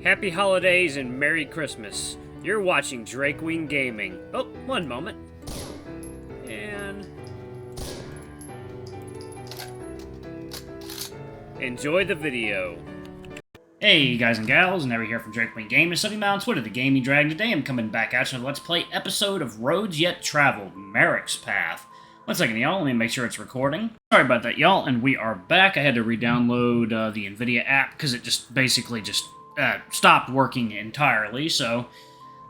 Happy holidays and Merry Christmas. You're watching Drakewing Gaming. Oh, one moment. And enjoy the video. Hey guys and gals, Never here from Drakewing Gaming, something on Twitter, the Gaming Dragon. Today I'm coming back at you with a Let's Play episode of Roads Yet Traveled, Marruk's Path. One second, y'all, let me make sure it's recording. Sorry about that, y'all, and we are back. I had to re-download the NVIDIA app because it just basically stopped working entirely, so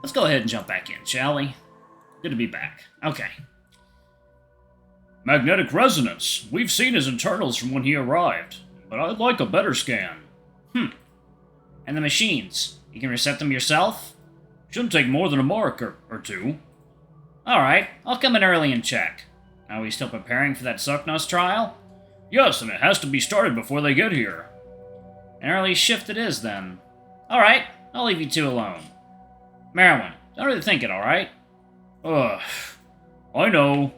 let's go ahead and jump back in, shall we? Good to be back. Okay. Magnetic resonance. We've seen his internals from when he arrived, but I'd like a better scan. And the machines. You can reset them yourself? Shouldn't take more than a mark or two. Alright, I'll come in early and check. Are we still preparing for that Sucknos trial? Yes, and it has to be started before they get here. An early shift it is, then. Alright, I'll leave you two alone. Merruk, don't really think it, alright? Ugh, I know.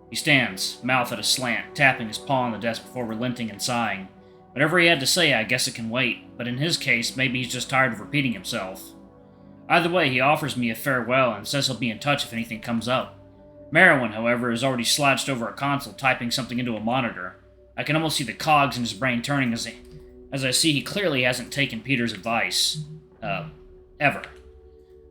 He stands, mouth at a slant, tapping his paw on the desk before relenting and sighing. Whatever he had to say, I guess it can wait, but in his case, maybe he's just tired of repeating himself. Either way, he offers me a farewell and says he'll be in touch if anything comes up. Marruk, however, is already slouched over a console, typing something into a monitor. I can almost see the cogs in his brain turning as I see he clearly hasn't taken Peter's advice. Ever.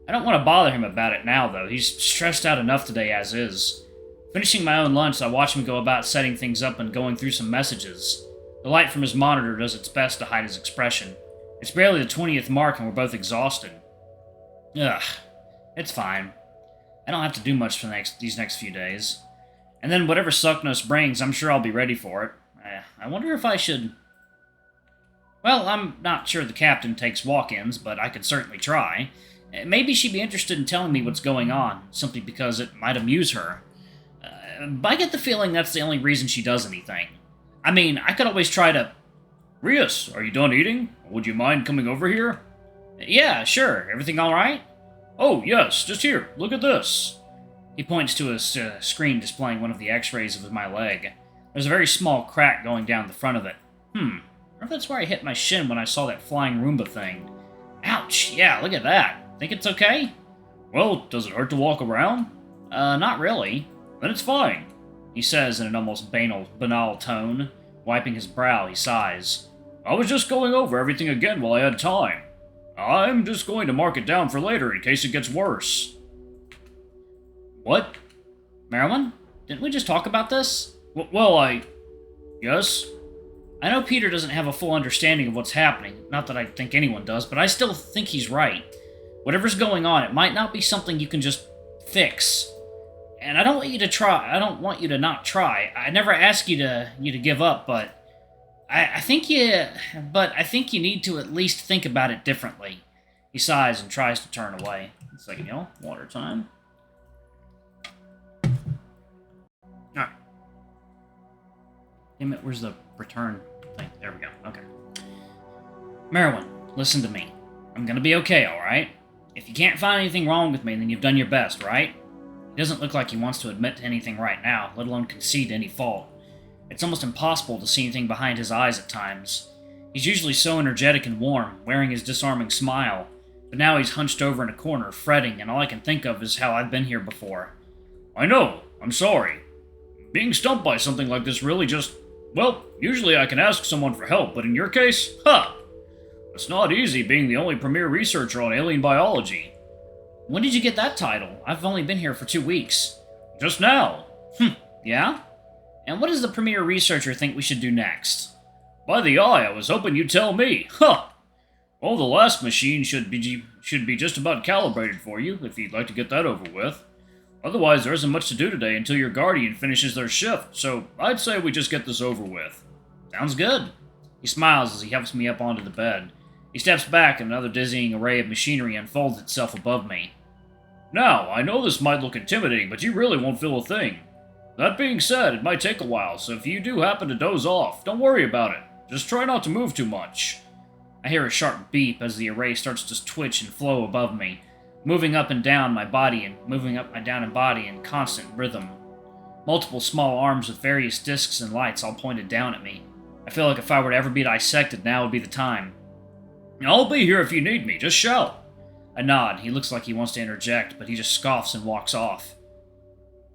I don't want to bother him about it now, though. He's stressed out enough today as is. Finishing my own lunch, I watch him go about setting things up and going through some messages. The light from his monitor does its best to hide his expression. It's barely the 20th mark and we're both exhausted. Ugh. It's fine. I don't have to do much for these next few days. And then whatever Sucknos brings, I'm sure I'll be ready for it. I wonder if I should... Well, I'm not sure the captain takes walk-ins, but I could certainly try. Maybe she'd be interested in telling me what's going on, simply because it might amuse her. But I get the feeling that's the only reason she does anything. I mean, I could always try to... Rias, are you done eating? Would you mind coming over here? Yeah, sure. Everything alright? Oh, yes, just here. Look at this. He points to a screen displaying one of the x-rays of my leg. There's a very small crack going down the front of it. I wonder if that's where I hit my shin when I saw that flying Roomba thing. Ouch, yeah, look at that. Think it's okay? Well, does it hurt to walk around? Not really. Then it's fine. He says in an almost banal tone. Wiping his brow, he sighs. I was just going over everything again while I had time. I'm just going to mark it down for later in case it gets worse. What? Marruk? Didn't we just talk about this? Yes? I know Peter doesn't have a full understanding of what's happening, not that I think anyone does, but I still think he's right. Whatever's going on, it might not be something you can just fix. And I don't want you to try. I don't want you to not try. I never ask you to give up, but I think you need to at least think about it differently. He sighs and tries to turn away. One second, y'all. Water time. Alright. Damn it, where's the return thing? There we go. Okay. Marruk, listen to me. I'm gonna be okay, alright? If you can't find anything wrong with me, then you've done your best, right? He doesn't look like he wants to admit to anything right now, let alone concede to any fault. It's almost impossible to see anything behind his eyes at times. He's usually so energetic and warm, wearing his disarming smile, but now he's hunched over in a corner, fretting, and all I can think of is how I've been here before. I know, I'm sorry. Being stumped by something like this really just... Well, usually I can ask someone for help, but in your case, it's not easy being the only premier researcher on alien biology. When did you get that title? I've only been here for 2 weeks. Just now. Yeah? And what does the premier researcher think we should do next? By the eye, I was hoping you'd tell me. Well, the last machine should be just about calibrated for you, if you'd like to get that over with. Otherwise, there isn't much to do today until your guardian finishes their shift, so I'd say we just get this over with. Sounds good. He smiles as he helps me up onto the bed. He steps back and another dizzying array of machinery unfolds itself above me. Now, I know this might look intimidating, but you really won't feel a thing. That being said, it might take a while, so if you do happen to doze off, don't worry about it. Just try not to move too much. I hear a sharp beep as the array starts to twitch and flow above me, moving up and down my body in constant rhythm. Multiple small arms with various discs and lights all pointed down at me. I feel like if I were to ever be dissected, now would be the time. I'll be here if you need me. Just shout. I nod. He looks like he wants to interject, but he just scoffs and walks off.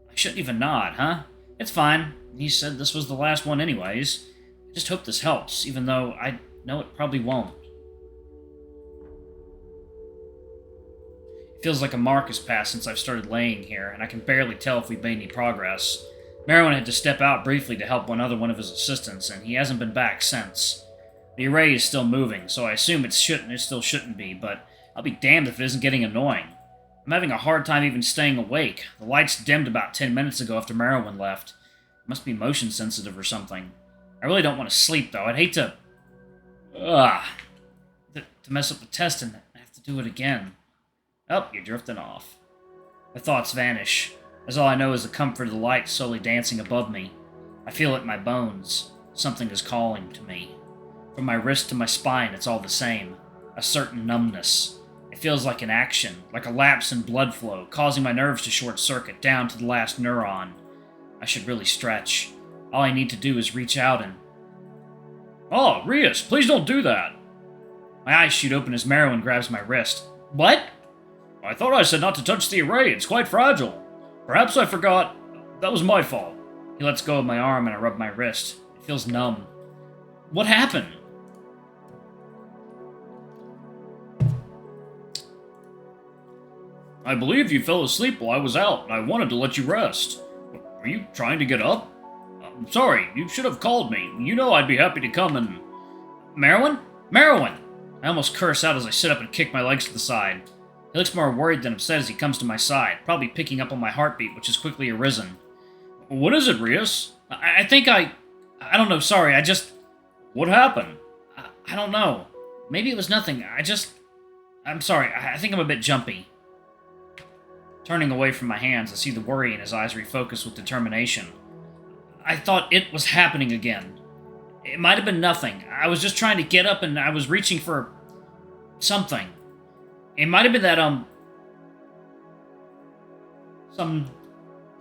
I shouldn't even nod, huh? It's fine. He said this was the last one anyways. I just hope this helps, even though I know it probably won't. It feels like a mark has passed since I've started laying here, and I can barely tell if we've made any progress. Marruk had to step out briefly to help one of his assistants, and he hasn't been back since. The array is still moving, so I assume it still shouldn't be, but I'll be damned if it isn't getting annoying. I'm having a hard time even staying awake. The lights dimmed about 10 minutes ago after Marruk left. It must be motion sensitive or something. I really don't want to sleep, though. I'd hate to... to mess up the test and have to do it again. Oh, you're drifting off. My thoughts vanish, as all I know is the comfort of the light slowly dancing above me. I feel it in my bones. Something is calling to me. From my wrist to my spine, it's all the same. A certain numbness. It feels like an action, like a lapse in blood flow, causing my nerves to short-circuit down to the last neuron. I should really stretch. All I need to do is reach out and... Oh, Rias, please don't do that! My eyes shoot open as Marruk grabs my wrist. What? I thought I said not to touch the array. It's quite fragile. Perhaps I forgot. That was my fault. He lets go of my arm and I rub my wrist. It feels numb. What happened? I believe you fell asleep while I was out, and I wanted to let you rest. Are you trying to get up? I'm sorry, you should have called me. You know I'd be happy to come and... Marruk? Marruk! I almost curse out as I sit up and kick my legs to the side. He looks more worried than upset as he comes to my side, probably picking up on my heartbeat, which has quickly arisen. What is it, Rias? I think I don't know, sorry, What happened? I don't know. Maybe it was nothing, I'm sorry, I think I'm a bit jumpy. Turning away from my hands, I see the worry in his eyes refocus with determination. I thought it was happening again. It might have been nothing. I was just trying to get up and I was reaching for... something. It might have been that,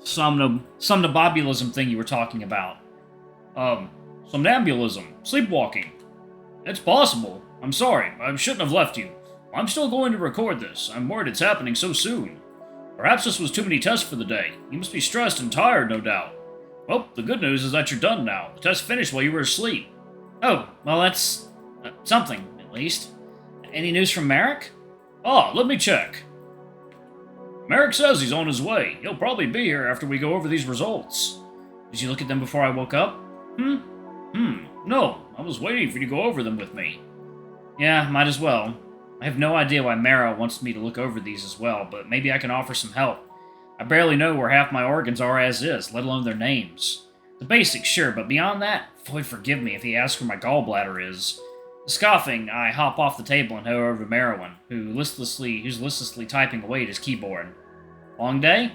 somnambulism thing you were talking about. Somnambulism. Sleepwalking. It's possible. I'm sorry. I shouldn't have left you. I'm still going to record this. I'm worried it's happening so soon. Perhaps this was too many tests for the day. You must be stressed and tired, no doubt. Well, the good news is that you're done now. The test finished while you were asleep. Oh, well that's... something, at least. Any news from Marruk? Ah, let me check. Marruk says he's on his way. He'll probably be here after we go over these results. Did you look at them before I woke up? No. I was waiting for you to go over them with me. Yeah, might as well. I have no idea why Marruk wants me to look over these as well, but maybe I can offer some help. I barely know where half my organs are as is, let alone their names. The basics, sure, but beyond that, Floyd forgive me if he asks where my gallbladder is. Scoffing, I hop off the table and head over to Marruk, who's listlessly typing away at his keyboard. Long day?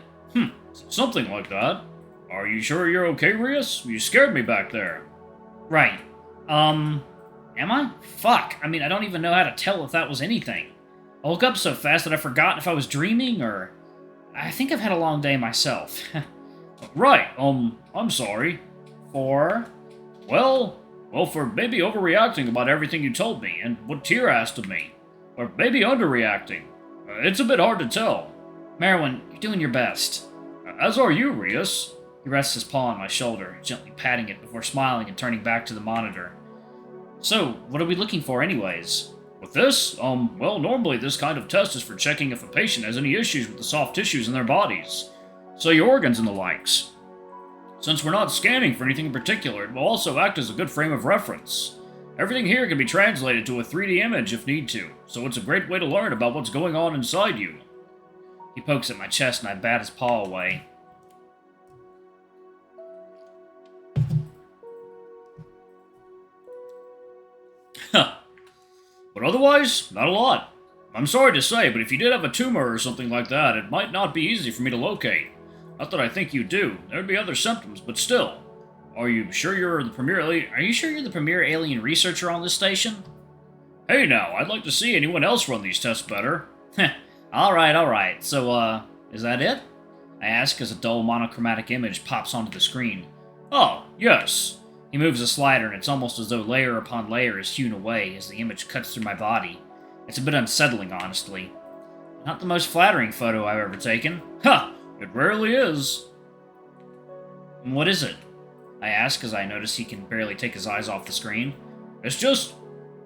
Something like that. Are you sure you're okay, Rias? You scared me back there. Right. Am I? Fuck. I mean, I don't even know how to tell if that was anything. I woke up so fast that I forgot if I was dreaming, or... I think I've had a long day myself. Right, I'm sorry. For? Well, for maybe overreacting about everything you told me, and what Tyr asked of me. Or maybe underreacting. It's a bit hard to tell. Marruk, you're doing your best. As are you, Rias. He rests his paw on my shoulder, gently patting it before smiling and turning back to the monitor. So, what are we looking for anyways? With this, well, normally this kind of test is for checking if a patient has any issues with the soft tissues in their bodies. Say organs and the likes. Since we're not scanning for anything in particular, it will also act as a good frame of reference. Everything here can be translated to a 3D image if need to, so it's a great way to learn about what's going on inside you. He pokes at my chest and I bat his paw away. But otherwise, not a lot. I'm sorry to say, but if you did have a tumor or something like that, it might not be easy for me to locate. Not that I think you do. There'd be other symptoms, but still. Are you sure you're the premier alien researcher on this station? Hey now, I'd like to see anyone else run these tests better. Alright. So, is that it? I ask as a dull monochromatic image pops onto the screen. Oh, yes. He moves a slider and it's almost as though layer upon layer is hewn away as the image cuts through my body. It's a bit unsettling, honestly. Not the most flattering photo I've ever taken. Ha! It rarely is. And what is it? I ask as I notice he can barely take his eyes off the screen. It's just...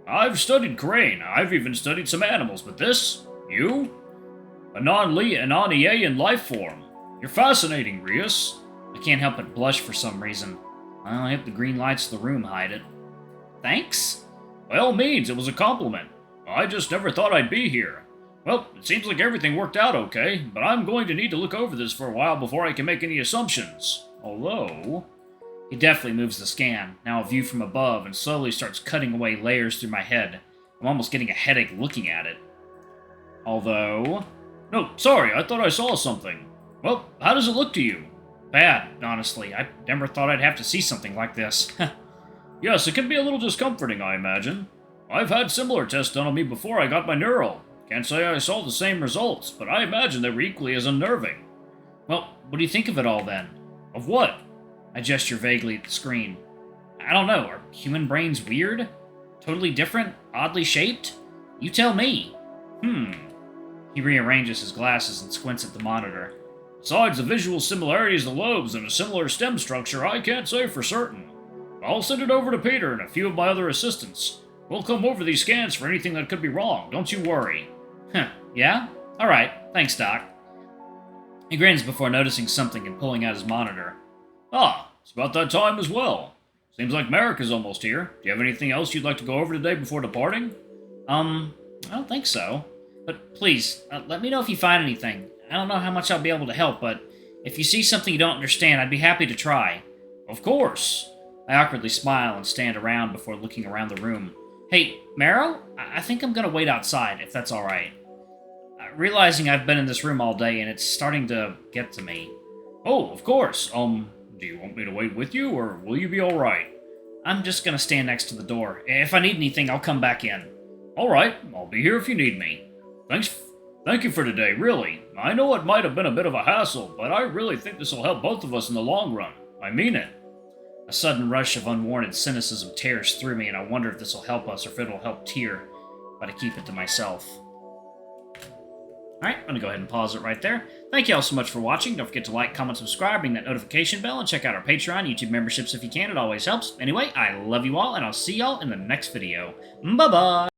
I've studied Crane. I've even studied some animals, but this? You? A non-Eaean life form. You're fascinating, Rias. I can't help but blush for some reason. I hope the green lights of the room hide it. Thanks? By all means, it was a compliment. I just never thought I'd be here. Well, it seems like everything worked out okay, but I'm going to need to look over this for a while before I can make any assumptions. Although... He deftly moves the scan, now a view from above, and slowly starts cutting away layers through my head. I'm almost getting a headache looking at it. Although... No, sorry, I thought I saw something. Well, how does it look to you? Bad, honestly. I never thought I'd have to see something like this. Yes, it can be a little discomforting, I imagine. I've had similar tests done on me before I got my neural. Can't say I saw the same results, but I imagine they were equally as unnerving. Well, what do you think of it all, then? Of what? I gesture vaguely at the screen. I don't know, are human brains weird? Totally different? Oddly shaped? You tell me. He rearranges his glasses and squints at the monitor. Besides the visual similarities of the lobes and a similar stem structure, I can't say for certain. I'll send it over to Peter and a few of my other assistants. We'll come over these scans for anything that could be wrong, don't you worry. Yeah? Alright, thanks, Doc. He grins before noticing something and pulling out his monitor. Ah, it's about that time as well. Seems like Marruk is almost here. Do you have anything else you'd like to go over today before departing? I don't think so. But please, let me know if you find anything. I don't know how much I'll be able to help, but if you see something you don't understand, I'd be happy to try. Of course. I awkwardly smile and stand around before looking around the room. Hey, Marrow? I think I'm gonna wait outside, if that's alright. Realizing I've been in this room all day and it's starting to get to me. Oh, of course. Do you want me to wait with you, or will you be alright? I'm just gonna stand next to the door. If I need anything, I'll come back in. Alright, I'll be here if you need me. Thank you for today, really. I know it might have been a bit of a hassle, but I really think this will help both of us in the long run. I mean it. A sudden rush of unwarranted cynicism tears through me, and I wonder if this will help us or if it'll help Tyr, but I keep it to myself. Alright, I'm going to go ahead and pause it right there. Thank you all so much for watching. Don't forget to like, comment, subscribe, ring that notification bell, and check out our Patreon, YouTube memberships if you can. It always helps. Anyway, I love you all, and I'll see y'all in the next video. Bye-bye!